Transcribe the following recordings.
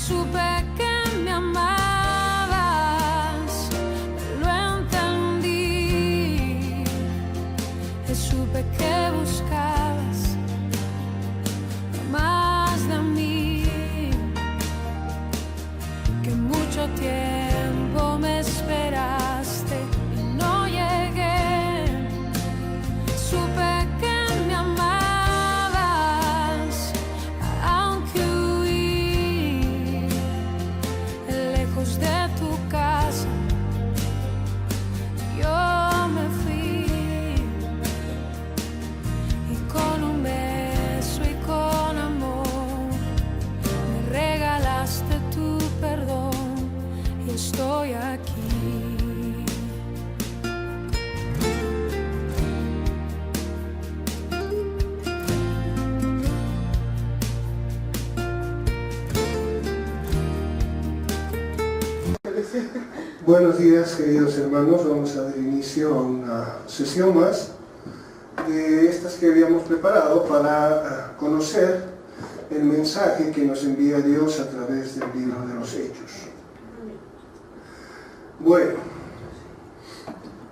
supe que me amabas, lo entendí, y supe que buscabas más de mí, que mucho tiempo me esperaste y no llegué. Supe que me amabas, aunque huí lejos de tu casa. Yo me fui y con un beso y con amor me regalaste tu perdón y estoy aquí. Buenos días, queridos hermanos. Vamos a dar inicio a una sesión más de estas que habíamos preparado para conocer el mensaje que nos envía Dios a través del libro de los Hechos. Bueno,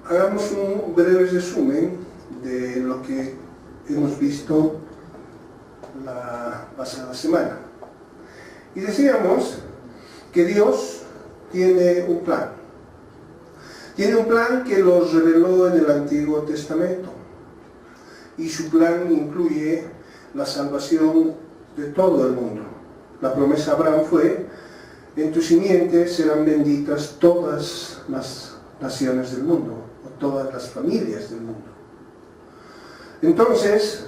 hagamos un breve resumen de lo que hemos visto la pasada semana. Y decíamos que Dios tiene un plan. Tiene un plan que los reveló en el Antiguo Testamento. Y su plan incluye la salvación de todo el mundo. La promesa a Abraham fue: en tu simiente serán benditas todas las naciones del mundo, o todas las familias del mundo. Entonces,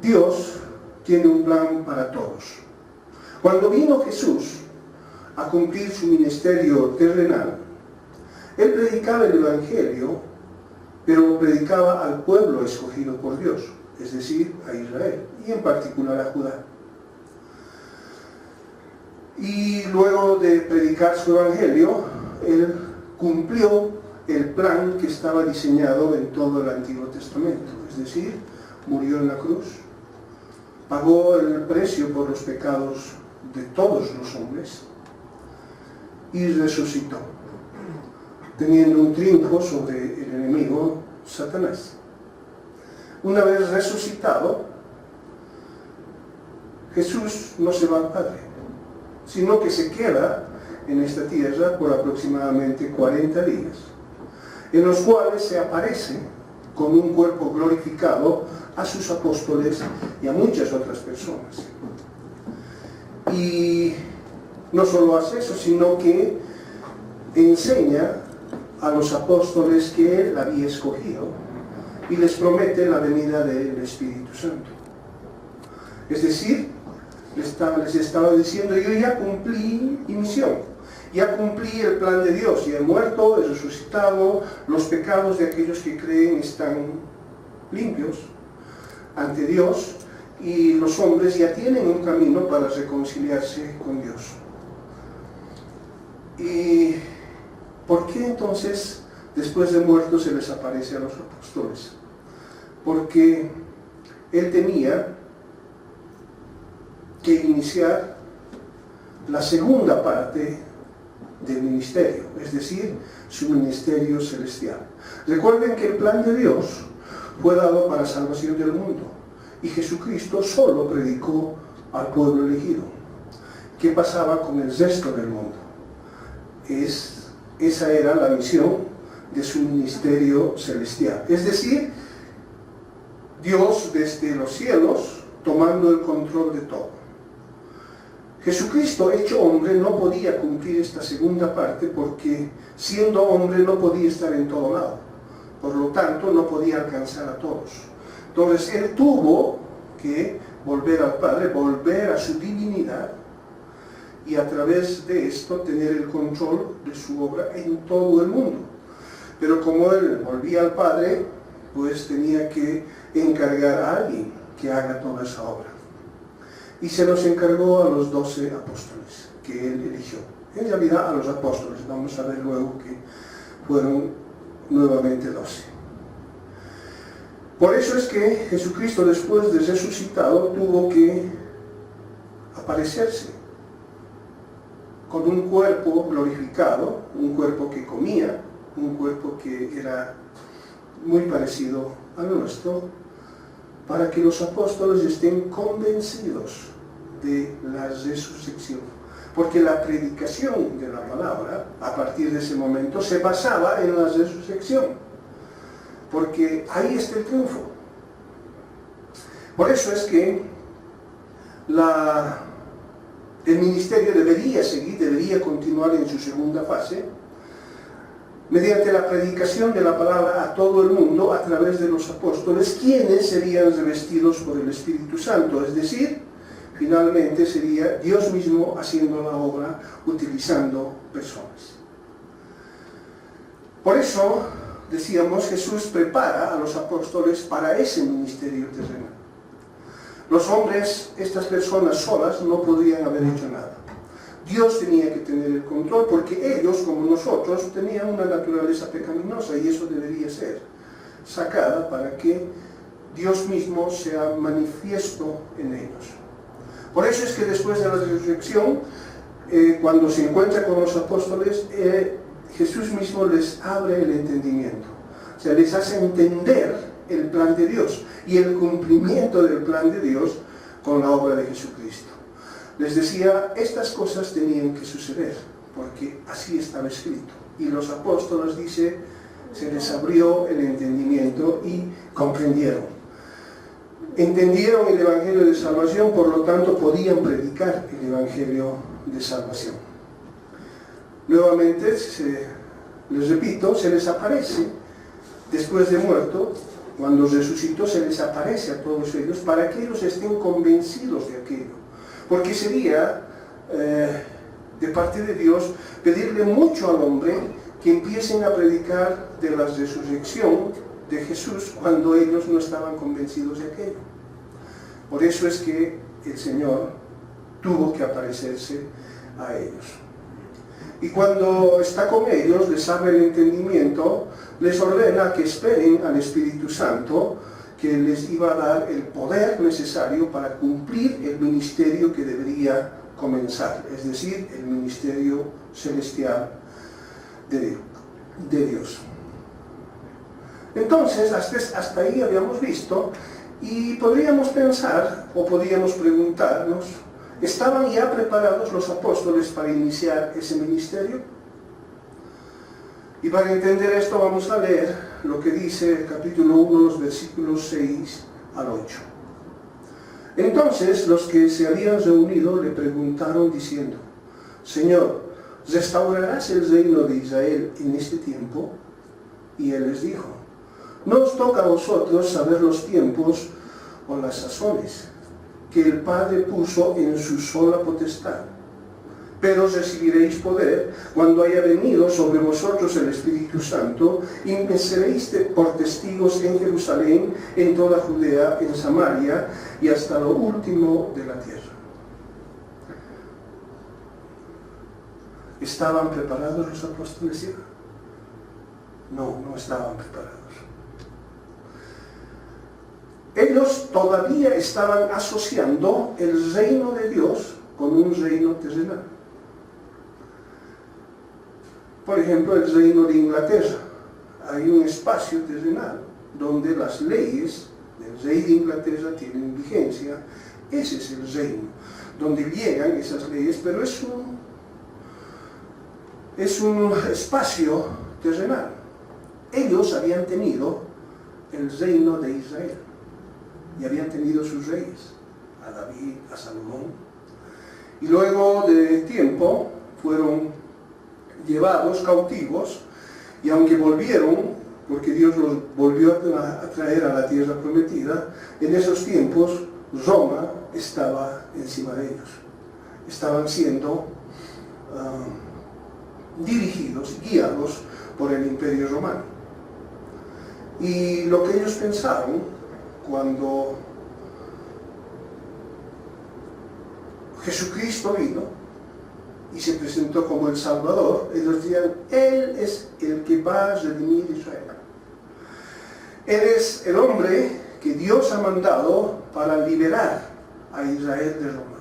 Dios tiene un plan para todos. Cuando vino Jesús a cumplir su ministerio terrenal, Él predicaba el Evangelio, pero predicaba al pueblo escogido por Dios, es decir, a Israel, y en particular a Judá. Y luego de predicar su Evangelio, Él cumplió el plan que estaba diseñado en todo el Antiguo Testamento, es decir, murió en la cruz, pagó el precio por los pecados de todos los hombres, y resucitó, teniendo un triunfo sobre el enemigo Satanás. Una vez resucitado, Jesús no se va al Padre, sino que se queda en esta tierra por aproximadamente 40 días, en los cuales se aparece con un cuerpo glorificado a sus apóstoles y a muchas otras personas. Y no solo hace eso, sino que enseña a los apóstoles que Él había escogido y les promete la venida del Espíritu Santo. Es decir, les estaba diciendo: yo ya cumplí mi misión, ya cumplí el plan de Dios, ya he muerto, he resucitado, los pecados de aquellos que creen están limpios ante Dios y los hombres ya tienen un camino para reconciliarse con Dios. ¿Y por qué entonces después de muertos se les aparece a los apóstoles? Porque Él tenía que iniciar la segunda parte del ministerio, es decir, su ministerio celestial. Recuerden que el plan de Dios fue dado para salvación del mundo, y Jesucristo solo predicó al pueblo elegido. ¿Qué pasaba con el resto del mundo? Esa era la misión de su ministerio celestial. Es decir, Dios desde los cielos tomando el control de todo. Jesucristo, hecho hombre, no podía cumplir esta segunda parte porque, siendo hombre, no podía estar en todo lado. Por lo tanto, no podía alcanzar a todos. Entonces, Él tuvo que volver al Padre, volver a su divinidad, y a través de esto tener el control de su obra en todo el mundo. Pero como Él volvía al Padre, pues tenía que encargar a alguien que haga toda esa obra. Y se los encargó a los 12 apóstoles que Él eligió. En realidad a los apóstoles, vamos a ver luego que fueron nuevamente 12. Por eso es que Jesucristo, después de resucitado, tuvo que aparecerse con un cuerpo glorificado, un cuerpo que comía, un cuerpo que era muy parecido al nuestro, para que los apóstoles estén convencidos de la resurrección. Porque la predicación de la palabra, a partir de ese momento, se basaba en la resurrección. Porque ahí está el triunfo. Por eso es que el ministerio debería continuar en su segunda fase, mediante la predicación de la palabra a todo el mundo a través de los apóstoles, quienes serían revestidos por el Espíritu Santo, es decir, finalmente sería Dios mismo haciendo la obra utilizando personas. Por eso, decíamos, Jesús prepara a los apóstoles para ese ministerio terrenal. Los hombres, estas personas solas, no podrían haber hecho nada. Dios tenía que tener el control porque ellos, como nosotros, tenían una naturaleza pecaminosa y eso debería ser sacada para que Dios mismo sea manifiesto en ellos. Por eso es que después de la resurrección, cuando se encuentra con los apóstoles, Jesús mismo les abre el entendimiento. O sea, les hace entender el plan de Dios y el cumplimiento del plan de Dios con la obra de Jesucristo. Les decía, estas cosas tenían que suceder, porque así estaba escrito. Y los apóstoles, dice, se les abrió el entendimiento y comprendieron. Entendieron el Evangelio de salvación, por lo tanto podían predicar el Evangelio de salvación. Nuevamente, les repito, se les aparece, después de muerto, cuando resucitó, se les aparece a todos ellos para que ellos estén convencidos de aquello. Porque sería, de parte de Dios, pedirle mucho al hombre que empiecen a predicar de la resurrección de Jesús cuando ellos no estaban convencidos de aquello. Por eso es que el Señor tuvo que aparecerse a ellos. Y cuando está con ellos, les abre el entendimiento, les ordena que esperen al Espíritu Santo, que les iba a dar el poder necesario para cumplir el ministerio que debería comenzar, es decir, el ministerio celestial de Dios. Entonces, hasta ahí habíamos visto, y podríamos pensar, o podríamos preguntarnos, ¿estaban ya preparados los apóstoles para iniciar ese ministerio? Y para entender esto vamos a leer lo que dice el capítulo 1, los versículos 6 al 8. Entonces los que se habían reunido le preguntaron diciendo, Señor, ¿restaurarás el reino de Israel en este tiempo? Y él les dijo, no os toca a vosotros saber los tiempos o las sazones que el Padre puso en su sola potestad. Pero recibiréis poder cuando haya venido sobre vosotros el Espíritu Santo, y me seréis por testigos en Jerusalén, en toda Judea, en Samaria y hasta lo último de la tierra. ¿Estaban preparados los apóstoles? No, no estaban preparados. Ellos todavía estaban asociando el reino de Dios con un reino terrenal. Por ejemplo, el reino de Inglaterra. Hay un espacio terrenal donde las leyes del rey de Inglaterra tienen vigencia. Ese es el reino, donde llegan esas leyes, pero es un espacio terrenal. Ellos habían tenido el reino de Israel y habían tenido sus reyes, a David, a Salomón, y luego de tiempo fueron llevados cautivos, y aunque volvieron, porque Dios los volvió a traer a la tierra prometida, en esos tiempos Roma estaba encima de ellos. Estaban siendo dirigidos, guiados por el Imperio Romano. Y lo que ellos pensaron cuando Jesucristo vino y se presentó como el Salvador, ellos decían, Él es el que va a redimir a Israel. Él es el hombre que Dios ha mandado para liberar a Israel de Roma.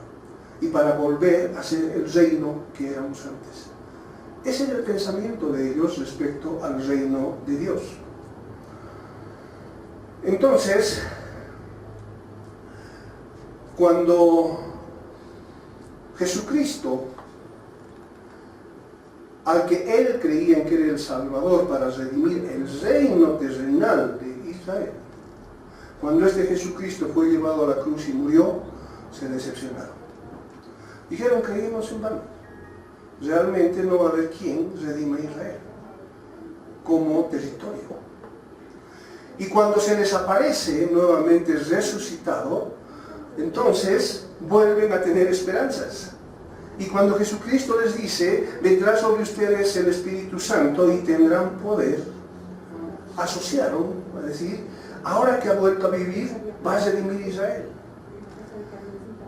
y para volver a ser el reino que éramos antes. Ese era el pensamiento de ellos respecto al reino de Dios. Entonces, cuando Jesucristo, al que él creía que era el Salvador para redimir el reino terrenal de Israel, cuando este Jesucristo fue llevado a la cruz y murió, se decepcionaron. Dijeron, creímos en vano. Realmente no va a haber quien redima a Israel como territorio. Y cuando se les aparece nuevamente resucitado, entonces vuelven a tener esperanzas. Y cuando Jesucristo les dice, vendrá sobre ustedes el Espíritu Santo y tendrán poder, asociaron a decir, ahora que ha vuelto a vivir, va a redimir a Israel.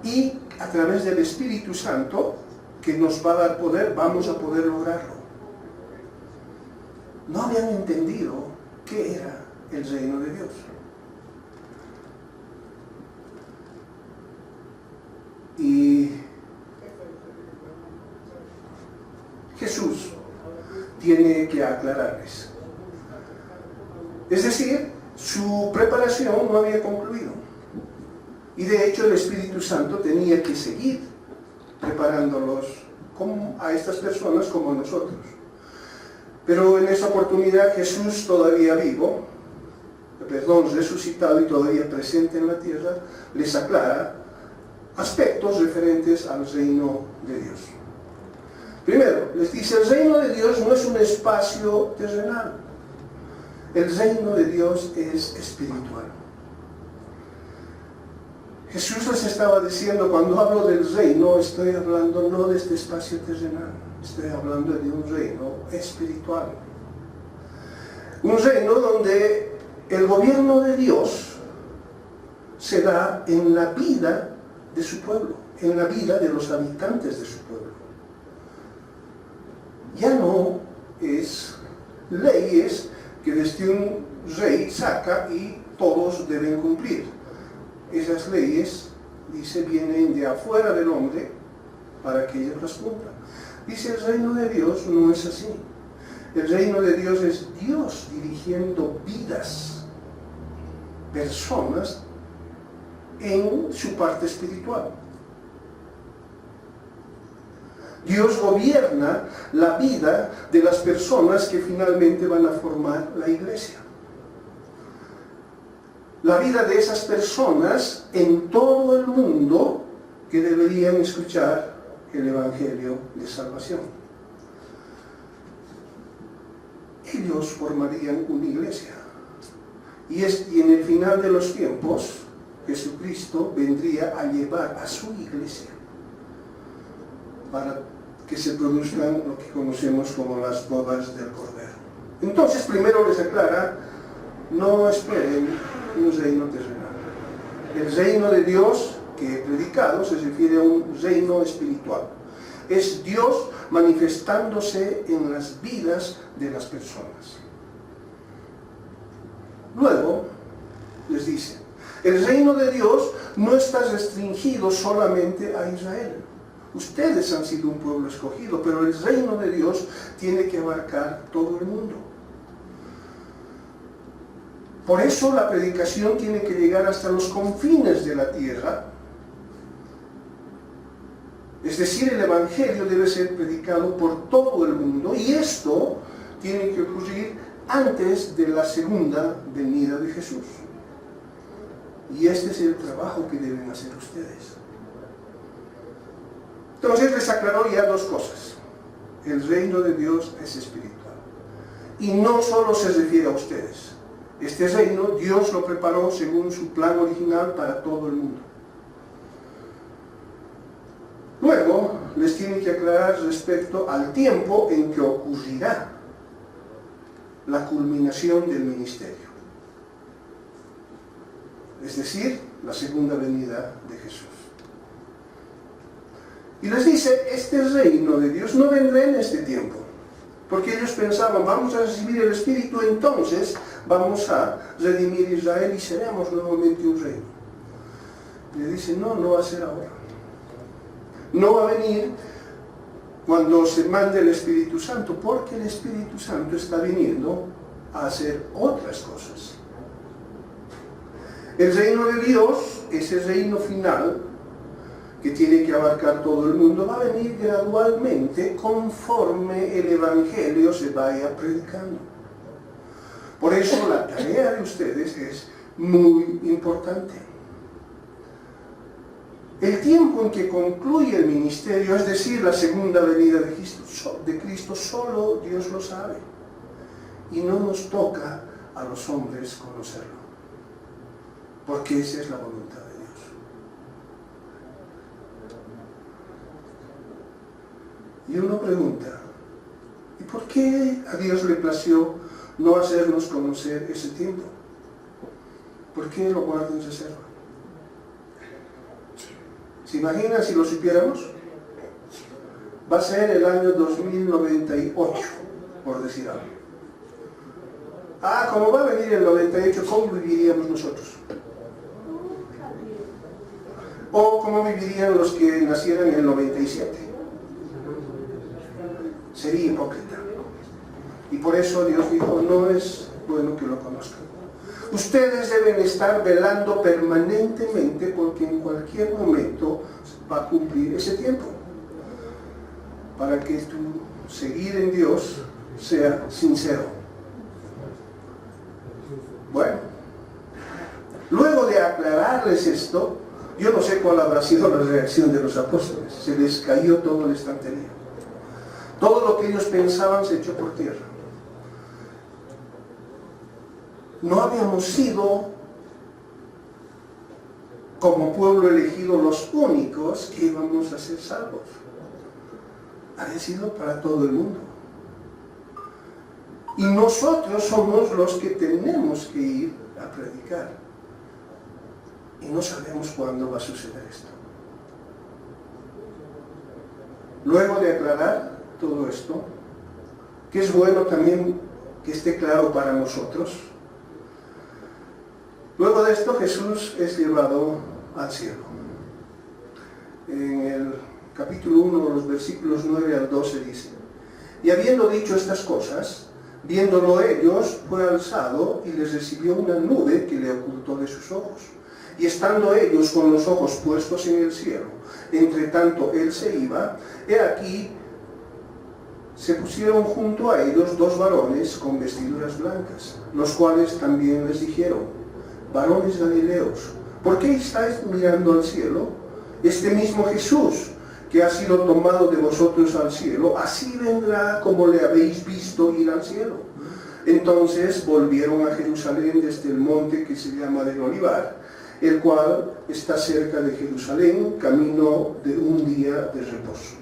Y a través del Espíritu Santo, que nos va a dar poder, vamos a poder lograrlo. No habían entendido qué era el reino de Dios. Y Jesús tiene que aclararles. Es decir, su preparación no había concluido. Y de hecho el Espíritu Santo tenía que seguir preparándolos a estas personas como a nosotros. Pero en esa oportunidad Jesús, todavía vivo, resucitado y todavía presente en la tierra, les aclara aspectos referentes al reino de Dios. Primero, les dice, el reino de Dios no es un espacio terrenal. El reino de Dios es espiritual. Jesús les estaba diciendo, cuando hablo del reino, estoy hablando no de este espacio terrenal, estoy hablando de un reino espiritual. Un reino donde el gobierno de Dios se da en la vida de su pueblo, en la vida de los habitantes de su pueblo. Ya no es leyes que desde un rey saca y todos deben cumplir. Esas leyes, dice, vienen de afuera del hombre para que ellos las cumplan. Dice, el reino de Dios no es así. El reino de Dios es Dios dirigiendo vidas, personas, en su parte espiritual. Dios gobierna la vida de las personas que finalmente van a formar la iglesia. La vida de esas personas en todo el mundo que deberían escuchar el Evangelio de salvación. Ellos formarían una iglesia. Y en el final de los tiempos, Jesucristo vendría a llevar a su iglesia para que se produzcan lo que conocemos como las bodas del Cordero. Entonces, primero les aclara, no esperen un reino terrenal. El reino de Dios que he predicado se refiere a un reino espiritual. Es Dios manifestándose en las vidas de las personas. Luego, les dice, el reino de Dios no está restringido solamente a Israel. Ustedes han sido un pueblo escogido, pero el reino de Dios tiene que abarcar todo el mundo. Por eso la predicación tiene que llegar hasta los confines de la tierra. Es decir, el Evangelio debe ser predicado por todo el mundo, y esto tiene que ocurrir antes de la segunda venida de Jesús. Y este es el trabajo que deben hacer ustedes. Entonces les aclaró ya dos cosas. El reino de Dios es espiritual. Y no solo se refiere a ustedes. Este reino Dios lo preparó según su plan original para todo el mundo. Luego les tiene que aclarar respecto al tiempo en que ocurrirá la culminación del ministerio. Es decir, la segunda venida de Jesús. Y les dice, este reino de Dios no vendrá en este tiempo. Porque ellos pensaban, vamos a recibir el Espíritu, entonces vamos a redimir Israel y seremos nuevamente un reino. Y le dice, no, no va a ser ahora. No va a venir cuando se mande el Espíritu Santo, porque el Espíritu Santo está viniendo a hacer otras cosas. El reino de Dios, ese reino final, que tiene que abarcar todo el mundo, va a venir gradualmente conforme el Evangelio se vaya predicando. Por eso la tarea de ustedes es muy importante. El tiempo en que concluye el ministerio, es decir, la segunda venida de Cristo, solo Dios lo sabe. Y no nos toca a los hombres conocerlo, porque esa es la voluntad de Dios. Y uno pregunta, ¿y por qué a Dios le plació no hacernos conocer ese tiempo? ¿Por qué lo guarda en reserva? ¿Se imaginan si lo supiéramos? Va a ser el año 2098, por decir algo. Como va a venir el 98, ¿cómo viviríamos nosotros? ¿O cómo vivirían los que nacieran en el 97? Sería hipócrita. Y por eso Dios dijo, no es bueno que lo conozcan. Ustedes deben estar velando permanentemente porque en cualquier momento va a cumplir ese tiempo. Para que tu seguir en Dios sea sincero. Bueno, luego de aclararles esto, yo no sé cuál habrá sido la reacción de los apóstoles. Se les cayó todo la estantería. Todo lo que ellos pensaban se echó por tierra. No habíamos sido, como pueblo elegido, los únicos que íbamos a ser salvos. Había sido para todo el mundo. Y nosotros somos los que tenemos que ir a predicar. Y no sabemos cuándo va a suceder esto. Luego de aclarar todo esto, que es bueno también que esté claro para nosotros, luego de esto Jesús es llevado al cielo. En el capítulo 1, los versículos 9 al 12 dice, y habiendo dicho estas cosas, viéndolo ellos, fue alzado y les recibió una nube que le ocultó de sus ojos. Y estando ellos con los ojos puestos en el cielo, entre tanto él se iba, he aquí, se pusieron junto a ellos dos varones con vestiduras blancas, los cuales también les dijeron, varones galileos, ¿por qué estáis mirando al cielo? Este mismo Jesús, que ha sido tomado de vosotros al cielo, así vendrá como le habéis visto ir al cielo. Entonces volvieron a Jerusalén desde el monte que se llama del Olivar, el cual está cerca de Jerusalén, camino de un día de reposo.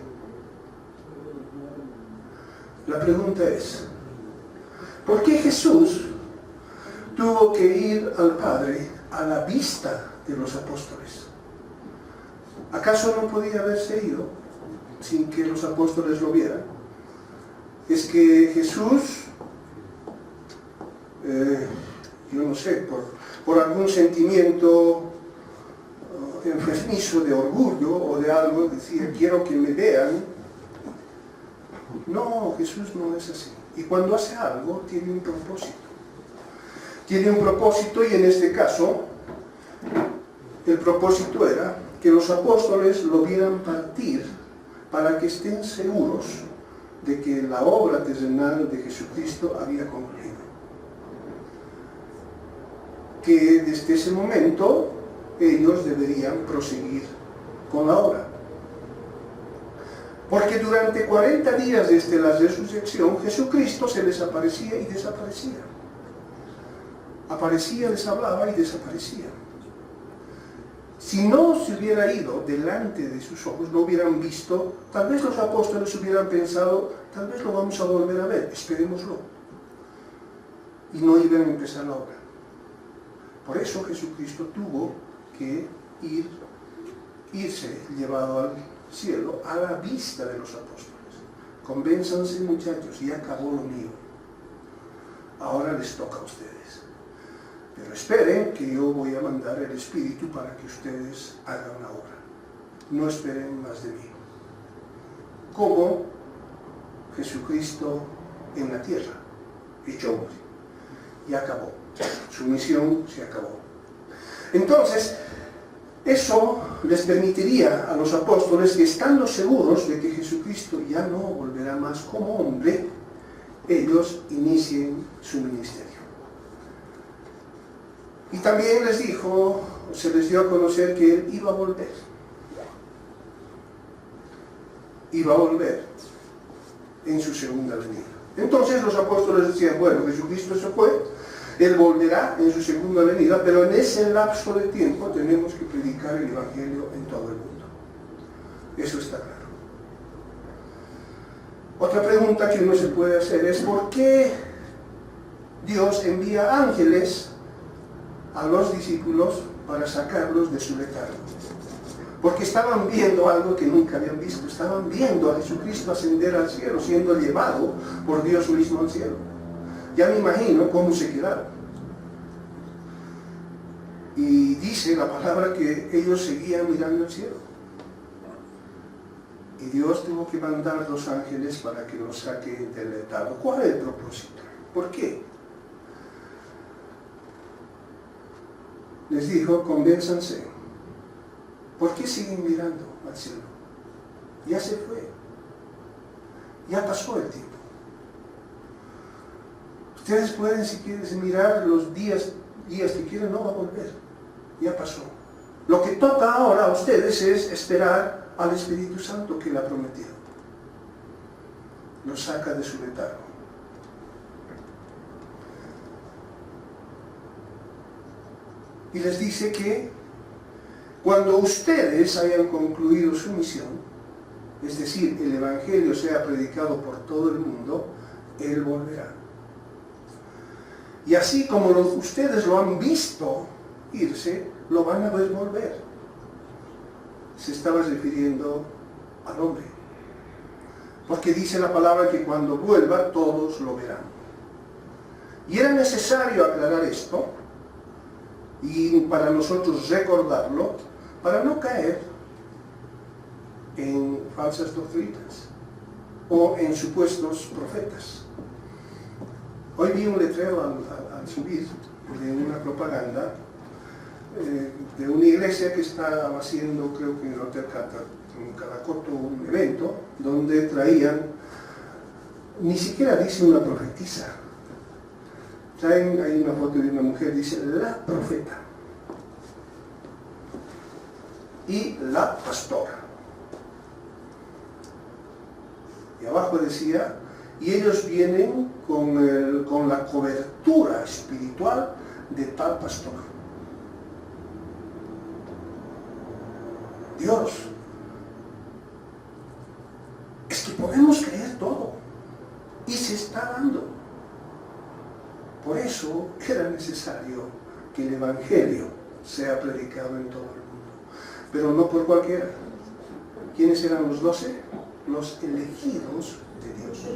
La pregunta es, ¿por qué Jesús tuvo que ir al Padre a la vista de los apóstoles? ¿Acaso no podía haberse ido sin que los apóstoles lo vieran? Es que Jesús, yo no sé, por algún sentimiento enfermizo de orgullo o de algo, decía, quiero que me vean. No, Jesús no es así. Y cuando hace algo, tiene un propósito. Tiene un propósito y en este caso, el propósito era que los apóstoles lo vieran partir para que estén seguros de que la obra terrenal de Jesucristo había concluido. Que desde ese momento ellos deberían proseguir con la obra. Porque durante 40 días desde la resurrección, Jesucristo se les aparecía y desaparecía. Aparecía, les hablaba y desaparecía. Si no se hubiera ido delante de sus ojos, no hubieran visto, tal vez los apóstoles hubieran pensado, tal vez lo vamos a volver a ver, esperémoslo. Y no iban a empezar la obra. Por eso Jesucristo tuvo que irse llevado al cielo a la vista de los apóstoles. Convénzanse, muchachos, ya acabó lo mío. Ahora les toca a ustedes. Pero esperen que yo voy a mandar el Espíritu para que ustedes hagan la obra. No esperen más de mí. como Jesucristo en la tierra, hecho hombre. Y acabó. Su misión se acabó. Entonces, eso les permitiría a los apóstoles que, estando seguros de que Jesucristo ya no volverá más como hombre, ellos inicien su ministerio. Y también les dijo, se les dio a conocer que Él iba a volver. Iba a volver en su segunda venida. Entonces los apóstoles decían, bueno, Jesucristo se fue, Él volverá en su segunda venida, pero en ese lapso de tiempo tenemos que predicar el Evangelio en todo el mundo. Eso está claro. Otra pregunta que uno se puede hacer es, ¿por qué Dios envía ángeles a los discípulos para sacarlos de su letargo? Porque estaban viendo algo que nunca habían visto. Estaban viendo a Jesucristo ascender al cielo, siendo llevado por Dios mismo al cielo. Ya me imagino cómo se quedaron. Y dice la palabra que ellos seguían mirando al cielo. Y Dios tuvo que mandar los ángeles para que los saquen del letargo. ¿Cuál es el propósito? ¿Por qué? Les dijo, convénzanse. ¿Por qué siguen mirando al cielo? Ya se fue. Ya pasó el tiempo. Ustedes pueden, si quieren, mirar los días que quieren, no va a volver. Ya pasó. Lo que toca ahora a ustedes es esperar al Espíritu Santo que le ha prometido. Los saca de su letargo. Y les dice que cuando ustedes hayan concluido su misión, es decir, el Evangelio sea predicado por todo el mundo, Él volverá. Y así como ustedes lo han visto irse, lo van a ver volver. Se estaba refiriendo al hombre. Porque dice la palabra que cuando vuelva todos lo verán. Y era necesario aclarar esto, y para nosotros recordarlo, para no caer en falsas doctrinas o en supuestos profetas. Hoy vi un letrero al subir de una propaganda de una iglesia que está haciendo, creo que en el Hotel Caracoto, un evento donde traían, ni siquiera dice una profetisa, traen ahí una foto de una mujer, dice la profeta y la pastora. Y abajo decía, y ellos vienen con la cobertura espiritual de tal pastor. Dios, es que podemos creer todo, y se está dando. Por eso era necesario que el Evangelio sea predicado en todo el mundo. Pero no por cualquiera. ¿Quiénes eran los 12? Los elegidos de Dios.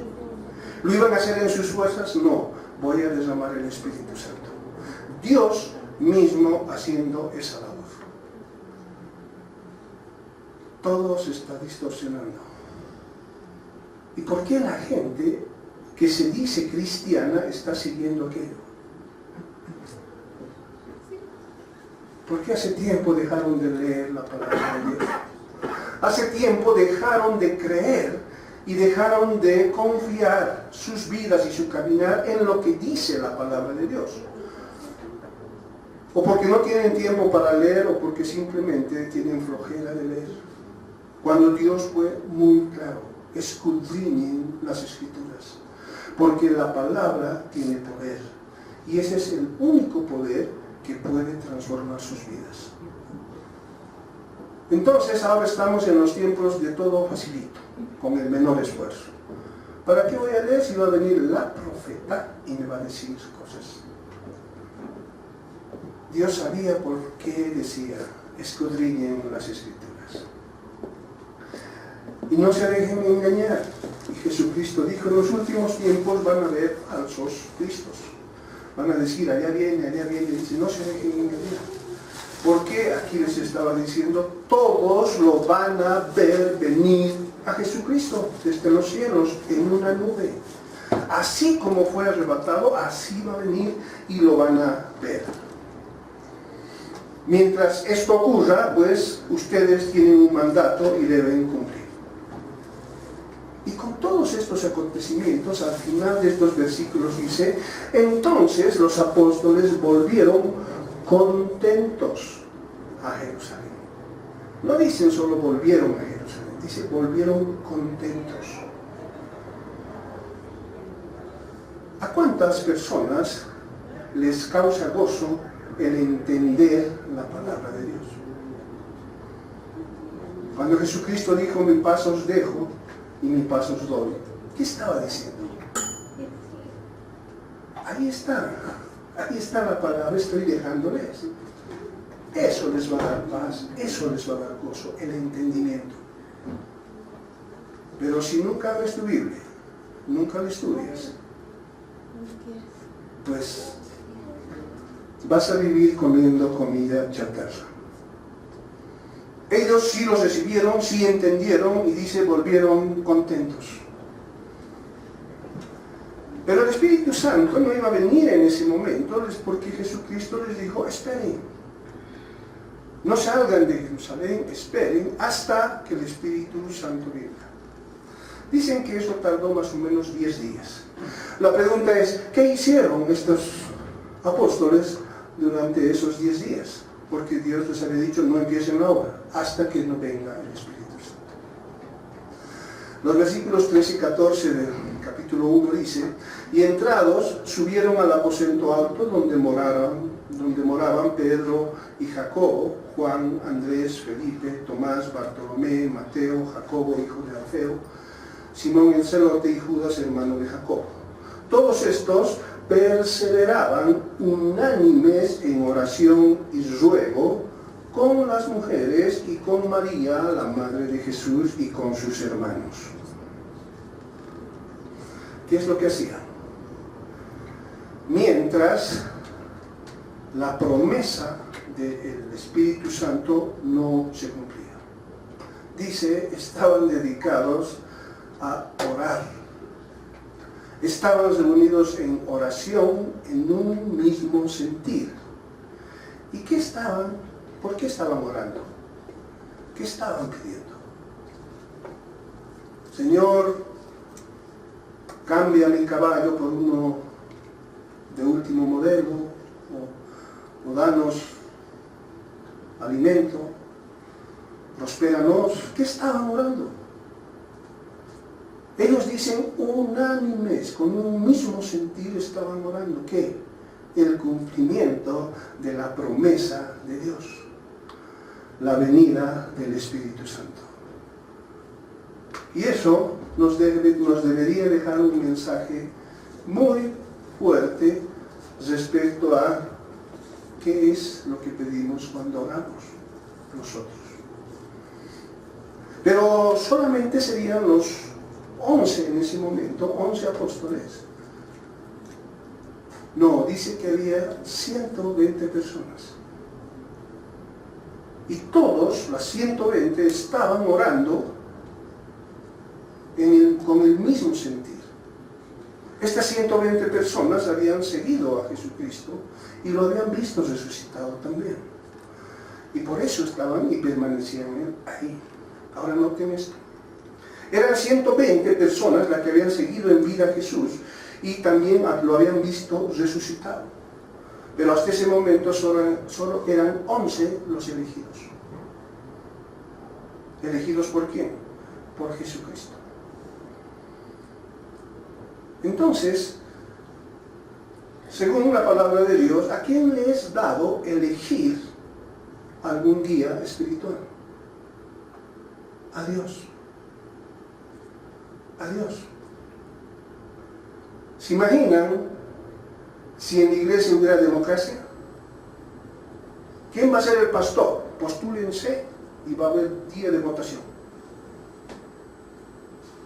¿Lo iban a hacer en sus fuerzas? No. Voy a derramar el Espíritu Santo. Dios mismo haciendo esa labor. Todo se está distorsionando. ¿Y por qué la gente que se dice cristiana está siguiendo aquello? Porque hace tiempo dejaron de leer la palabra de Dios. Hace tiempo dejaron de creer y dejaron de confiar sus vidas y su caminar en lo que dice la palabra de Dios. O porque no tienen tiempo para leer o porque simplemente tienen flojera de leer. Cuando Dios fue muy claro, escudriñen las Escrituras, porque la palabra tiene poder. Y ese es el único poder que puede transformar sus vidas. Entonces ahora estamos en los tiempos de todo facilito, con el menor esfuerzo. ¿Para qué voy a leer si va a venir la profeta y me va a decir cosas? Dios sabía por qué decía, escudriñen las Escrituras. Y no se dejen engañar. Y Jesucristo dijo, en los últimos tiempos van a haber falsos cristos. Van a decir, allá viene, y dice, no se dejen engañar. ¿Por qué? Aquí les estaba diciendo, todos lo van a ver venir a Jesucristo desde los cielos en una nube. Así como fue arrebatado, así va a venir y lo van a ver. Mientras esto ocurra, pues ustedes tienen un mandato y deben cumplir. Y con todos estos acontecimientos, al final de estos versículos dice, entonces los apóstoles volvieron contentos a Jerusalén. No dicen solo volvieron a Jerusalén, dice volvieron contentos. ¿A cuántas personas les causa gozo el entender la palabra de Dios? Cuando Jesucristo dijo, mi paz os dejo y mi paz os doy, ¿qué estaba diciendo? Ahí está la palabra, estoy dejándoles. Eso les va a dar paz, eso les va a dar gozo, el entendimiento. Pero si nunca abres tu Biblia, nunca la estudias, pues vas a vivir comiendo comida chatarra. Ellos sí los recibieron, sí entendieron y dice volvieron contentos. Pero el Espíritu Santo no iba a venir en ese momento porque Jesucristo les dijo, esperen. No salgan de Jerusalén, esperen hasta que el Espíritu Santo venga. Dicen que eso tardó más o menos 10 días. La pregunta es, ¿qué hicieron estos apóstoles durante esos 10 días? Porque Dios les había dicho, no empiecen la obra hasta que no venga el Espíritu Santo. Los versículos 13 y 14 del capítulo 1 dice, y entrados subieron al aposento alto donde moraban Pedro y Jacobo, Juan, Andrés, Felipe, Tomás, Bartolomé, Mateo, Jacobo, hijo de Alfeo, Simón el celote y Judas, hermano de Jacobo. Todos estos perseveraban unánimes en oración y ruego con las mujeres y con María, la madre de Jesús, y con sus hermanos. ¿Qué es lo que hacían? Mientras la promesa del Espíritu Santo no se cumplía. Dice, estaban dedicados a orar. Estaban reunidos en oración en un mismo sentir. ¿Y qué estaban? ¿Por qué estaban orando? ¿Qué estaban pidiendo? Señor, cambia mi caballo por uno de último modelo, o danos alimento, prospéranos. ¿Qué estaban orando? Ellos dicen unánimes, con un mismo sentir estaban orando. ¿Qué? El cumplimiento de la promesa de Dios, la venida del Espíritu Santo. Y eso nos debería dejar un mensaje muy fuerte respecto a qué es lo que pedimos cuando oramos nosotros. Pero solamente serían los 11 en ese momento, 11 apóstoles. No, dice que había 120 personas. Y todos, las 120, estaban orando con el mismo sentir. Estas 120 personas habían seguido a Jesucristo y lo habían visto resucitado también. Y por eso estaban y permanecían ahí. Ahora noten esto. Eran 120 personas las que habían seguido en vida a Jesús y también lo habían visto resucitado. Pero hasta ese momento solo eran 11 los elegidos. ¿Elegidos por quién? Por Jesucristo. Entonces, según la palabra de Dios, ¿a quién le es dado elegir algún guía espiritual? A Dios. A Dios. ¿Se imaginan si en la iglesia hubiera democracia? ¿Quién va a ser el pastor? Postúlense y va a haber día de votación.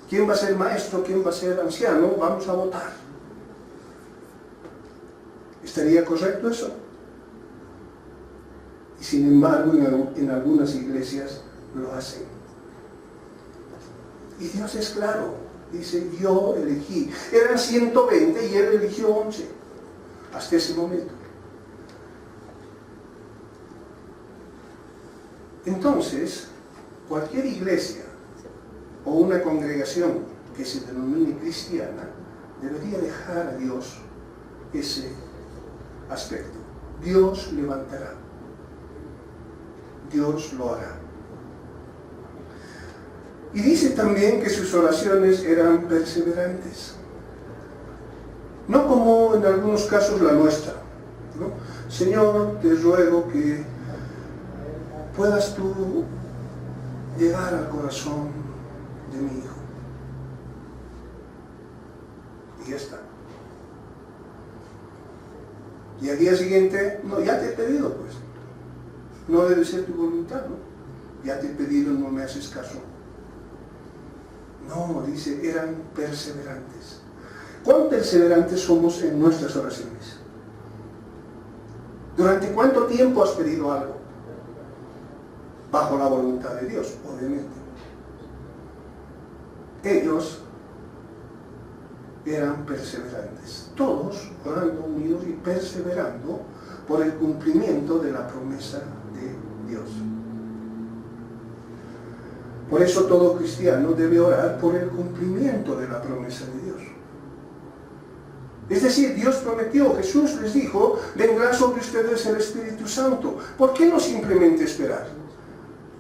¿Quién va a ser maestro? ¿Quién va a ser anciano? Vamos a votar. ¿Estaría correcto eso? Y sin embargo, en algunas iglesias lo hacen. Y Dios es claro, dice, yo elegí. Eran 120 y Él eligió 11, hasta ese momento. Entonces, cualquier iglesia o una congregación que se denomine cristiana debería dejar a Dios ese aspecto. Dios levantará. Dios lo hará. Y dice también que sus oraciones eran perseverantes. No como en algunos casos la nuestra, ¿no? Señor, te ruego que puedas tú llegar al corazón de mi hijo. Y ya está. Y al día siguiente, no, ya te he pedido, pues. No debe ser tu voluntad, ¿no? Ya te he pedido, no me haces caso. No, dice, eran perseverantes. ¿Cuán perseverantes somos en nuestras oraciones? ¿Durante cuánto tiempo has pedido algo? Bajo la voluntad de Dios, obviamente. Ellos eran perseverantes, todos orando unidos y perseverando por el cumplimiento de la promesa de Dios. Por eso todo cristiano debe orar por el cumplimiento de la promesa de Dios. Es decir, Dios prometió, Jesús les dijo, vendrá sobre ustedes el Espíritu Santo. ¿Por qué no simplemente esperar?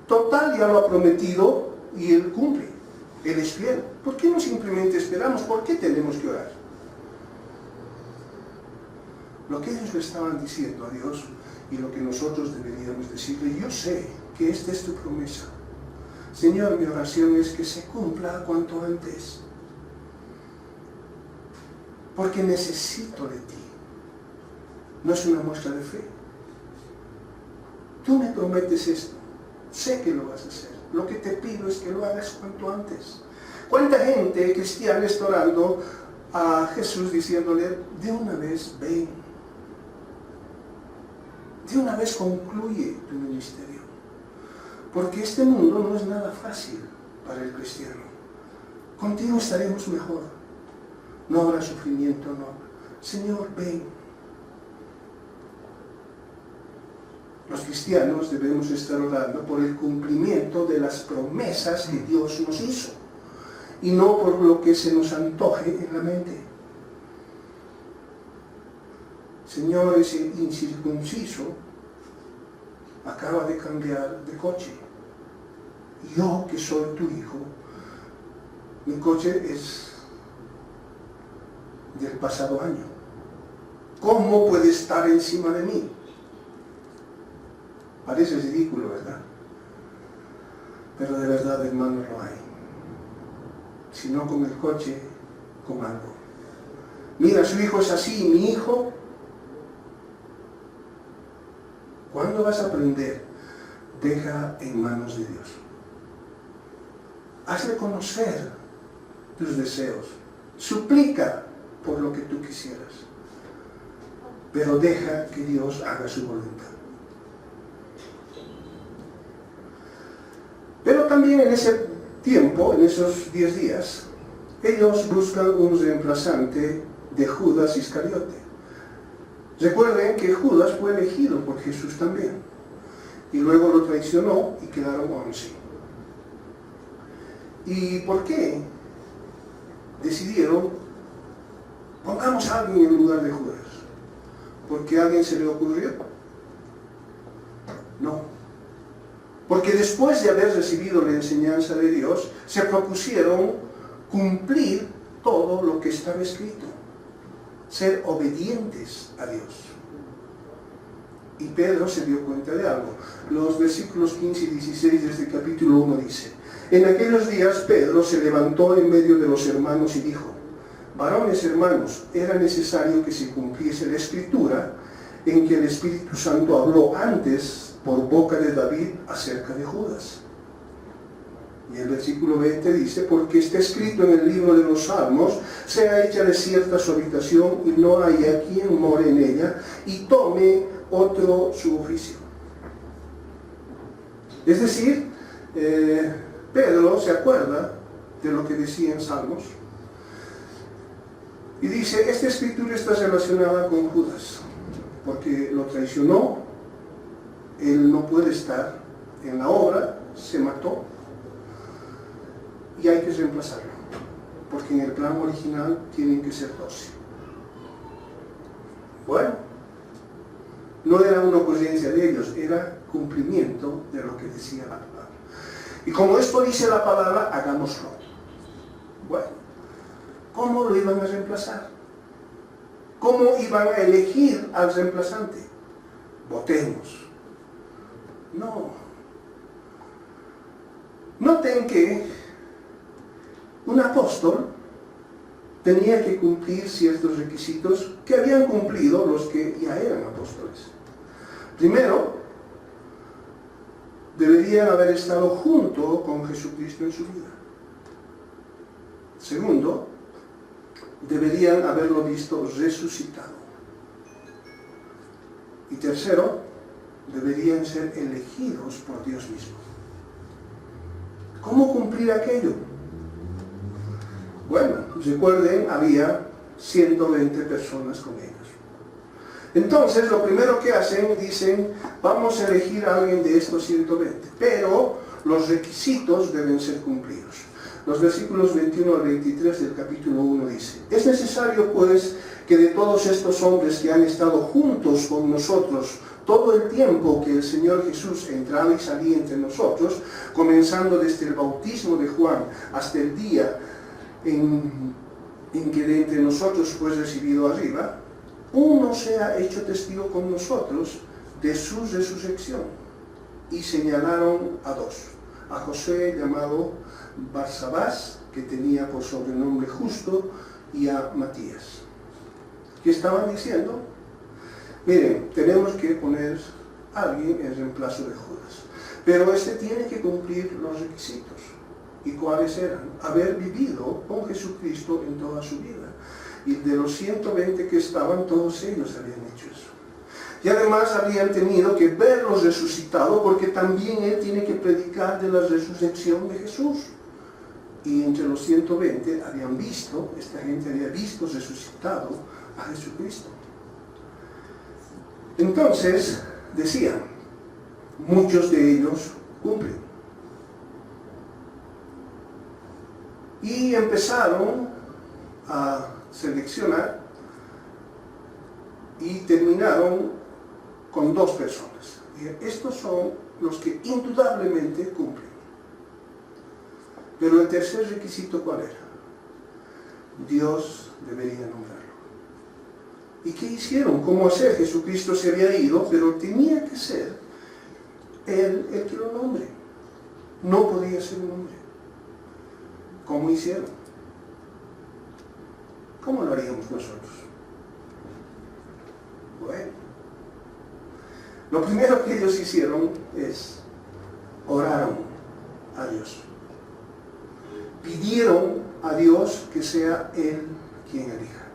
Total, ya lo ha prometido y Él cumple. Él es fiel. ¿Por qué no simplemente esperamos? ¿Por qué tenemos que orar? Lo que ellos le estaban diciendo a Dios y lo que nosotros deberíamos decirle, yo sé que esta es tu promesa. Señor, mi oración es que se cumpla cuanto antes. Porque necesito de ti. No es una muestra de fe. Tú me prometes esto. Sé que lo vas a hacer. Lo que te pido es que lo hagas cuanto antes. ¿Cuánta gente cristiana está orando a Jesús diciéndole, de una vez ven? De una vez concluye tu ministerio. Porque este mundo no es nada fácil para el cristiano. Contigo estaremos mejor. No habrá sufrimiento, no. Señor, ven. Los cristianos debemos estar orando por el cumplimiento de las promesas que Dios nos hizo y no por lo que se nos antoje en la mente. Señor, ese incircunciso acaba de cambiar de coche. Yo, que soy tu hijo, mi coche es del pasado año. ¿Cómo puede estar encima de mí? Parece ridículo, ¿verdad? Pero de verdad, hermanos, lo hay. Si no con el coche, con algo. Mira, su hijo es así, mi hijo. ¿Cuándo vas a aprender? Deja en manos de Dios. Hazle conocer tus deseos. Suplica por lo que tú quisieras. Pero deja que Dios haga su voluntad. Pero también en ese tiempo, en esos 10 días, ellos buscan un reemplazante de Judas Iscariote. Recuerden que Judas fue elegido por Jesús también. Y luego lo traicionó y quedaron 11. ¿Y por qué decidieron pongamos a alguien en lugar de Judas? ¿Porque a alguien se le ocurrió? No. Porque después de haber recibido la enseñanza de Dios, se propusieron cumplir todo lo que estaba escrito. Ser obedientes a Dios. Y Pedro se dio cuenta de algo. Los versículos 15 y 16 de este capítulo 1 dice, en aquellos días Pedro se levantó en medio de los hermanos y dijo, varones hermanos, era necesario que se cumpliese la escritura en que el Espíritu Santo habló antes por boca de David acerca de Judas. Y el versículo 20 dice, porque está escrito en el libro de los Salmos, sea hecha desierta su habitación y no haya quien more en ella, y tome otro su oficio. Es decir, Pedro se acuerda de lo que decía en Salmos. Y dice, esta escritura está relacionada con Judas, porque lo traicionó, él no puede estar en la obra, se mató, y hay que reemplazarlo, porque en el plan original tienen que ser 12. Bueno, no era una ocurrencia de ellos, era cumplimiento de lo que decía la palabra. Y como esto dice la palabra, hagámoslo. Bueno, ¿cómo lo iban a reemplazar? ¿Cómo iban a elegir al reemplazante? Votemos. No. Noten que un apóstol tenía que cumplir ciertos requisitos que habían cumplido los que ya eran apóstoles. Primero, deberían haber estado junto con Jesucristo en su vida. Segundo, deberían haberlo visto resucitado. Y tercero, deberían ser elegidos por Dios mismo. ¿Cómo cumplir aquello? Bueno, recuerden, había 120 personas con ellos. Entonces, lo primero que hacen, dicen, vamos a elegir a alguien de estos 120, pero los requisitos deben ser cumplidos. Los versículos 21 al 23 del capítulo 1 dice, es necesario pues que de todos estos hombres que han estado juntos con nosotros todo el tiempo que el Señor Jesús entraba y salía entre nosotros, comenzando desde el bautismo de Juan hasta el día en que de entre nosotros fue recibido arriba, uno sea hecho testigo con nosotros de su resurrección. Y señalaron a dos, a José llamado Barsabás, que tenía por sobrenombre Justo, y a Matías. ¿Qué estaban diciendo? Miren, tenemos que poner a alguien en reemplazo de Judas, pero este tiene que cumplir los requisitos. ¿Y cuáles eran? Haber vivido con Jesucristo en toda su vida. Y de los 120 que estaban, todos ellos habían hecho eso. Y además habían tenido que verlos resucitado, porque también él tiene que predicar de la resurrección de Jesús. Y entre los 120 habían visto, esta gente había visto resucitado a Jesucristo. Entonces, decían, muchos de ellos cumplen. Y empezaron a seleccionar y terminaron con 2 personas. Y estos son los que indudablemente cumplen. Pero el tercer requisito, ¿cuál era? Dios debería nombrarlo. ¿Y qué hicieron? ¿Cómo hacer? Jesucristo se había ido, pero tenía que ser Él el que lo nombre. No podía ser un hombre. ¿Cómo hicieron? ¿Cómo lo haríamos nosotros? Bueno, lo primero que ellos hicieron es oraron a Dios. Pidieron a Dios que sea Él quien elija.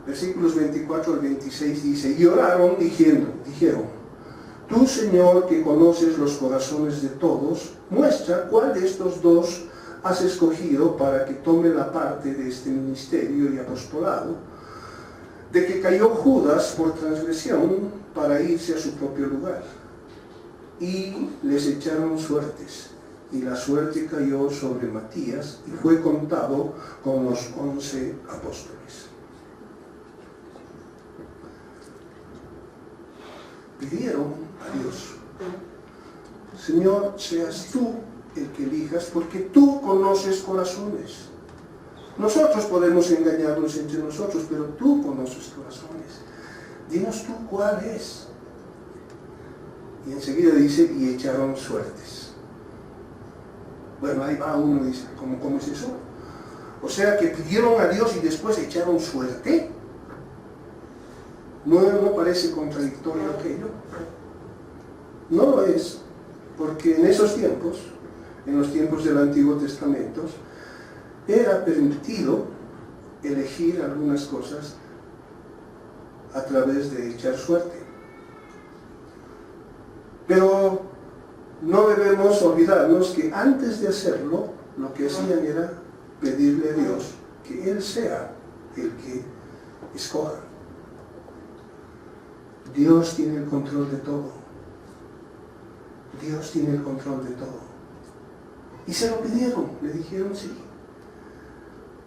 Versículos 24 al 26 dice, y oraron dijeron, tú Señor que conoces los corazones de todos, muestra cuál de estos 2 has escogido para que tome la parte de este ministerio y apostolado, de que cayó Judas por transgresión para irse a su propio lugar. Y les echaron suertes, y la suerte cayó sobre Matías, y fue contado con los 11 apóstoles. Pidieron a Dios, Señor, seas tú el que elijas, porque tú conoces corazones. Nosotros podemos engañarnos entre nosotros, pero tú conoces corazones. Dinos tú cuál es. Y enseguida dice, y echaron suertes. Bueno, ahí va uno y dice, ¿cómo es eso? O sea que pidieron a Dios y después echaron suerte. ¿No parece contradictorio aquello? No lo es, porque en esos tiempos, en los tiempos del Antiguo Testamento, era permitido elegir algunas cosas a través de echar suerte. Pero no debemos olvidarnos que antes de hacerlo, lo que hacían era pedirle a Dios que Él sea el que escoja. Dios tiene el control de todo. Dios tiene el control de todo. Y se lo pidieron, le dijeron sí.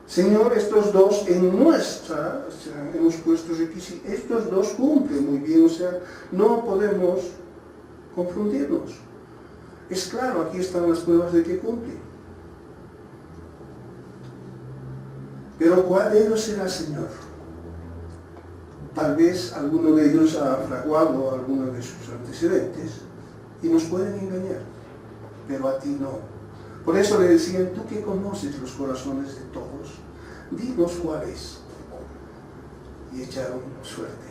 Señor, estos dos en nuestra, o sea, hemos puesto requisitos, estos dos cumplen muy bien, o sea, no podemos confundirnos. Es claro, aquí están las pruebas de que cumplen. Pero ¿cuál de ellos será, Señor? Tal vez alguno de ellos ha fraguado alguno de sus antecedentes y nos pueden engañar, pero a ti no. Por eso le decían, tú que conoces los corazones de todos, dinos cuál es. Y echaron suerte.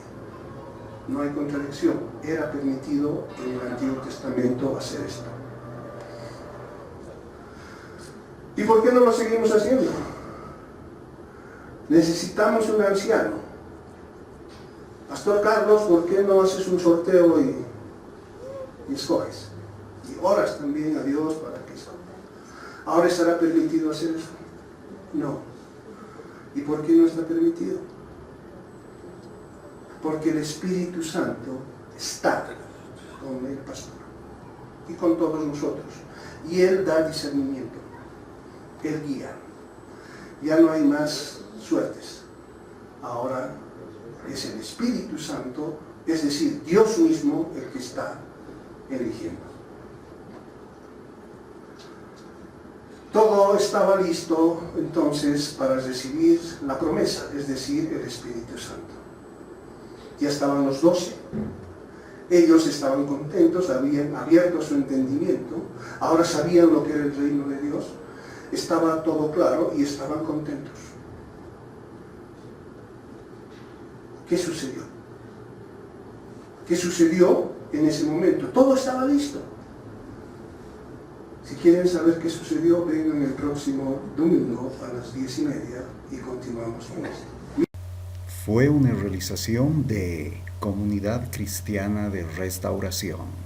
No hay contradicción. Era permitido en el Antiguo Testamento hacer esto. ¿Y por qué no lo seguimos haciendo? Necesitamos un anciano. Pastor Carlos, ¿por qué no haces un sorteo y escoges? Y oras también a Dios para que escoja. ¿Ahora estará permitido hacer eso? No. ¿Y por qué no está permitido? Porque el Espíritu Santo está con el pastor y con todos nosotros. Y Él da discernimiento. Él guía. Ya no hay más suertes. Ahora es el Espíritu Santo, es decir, Dios mismo el que está eligiendo. Todo estaba listo entonces para recibir la promesa, es decir, el Espíritu Santo. Ya estaban los 12. Ellos estaban contentos, habían abierto su entendimiento, ahora sabían lo que era el reino de Dios, estaba todo claro y estaban contentos. ¿Qué sucedió? ¿Qué sucedió en ese momento? Todo estaba listo. Si quieren saber qué sucedió, vengan el próximo domingo a las 10:30 y continuamos con esto. Fue una realización de Comunidad Cristiana de Restauración.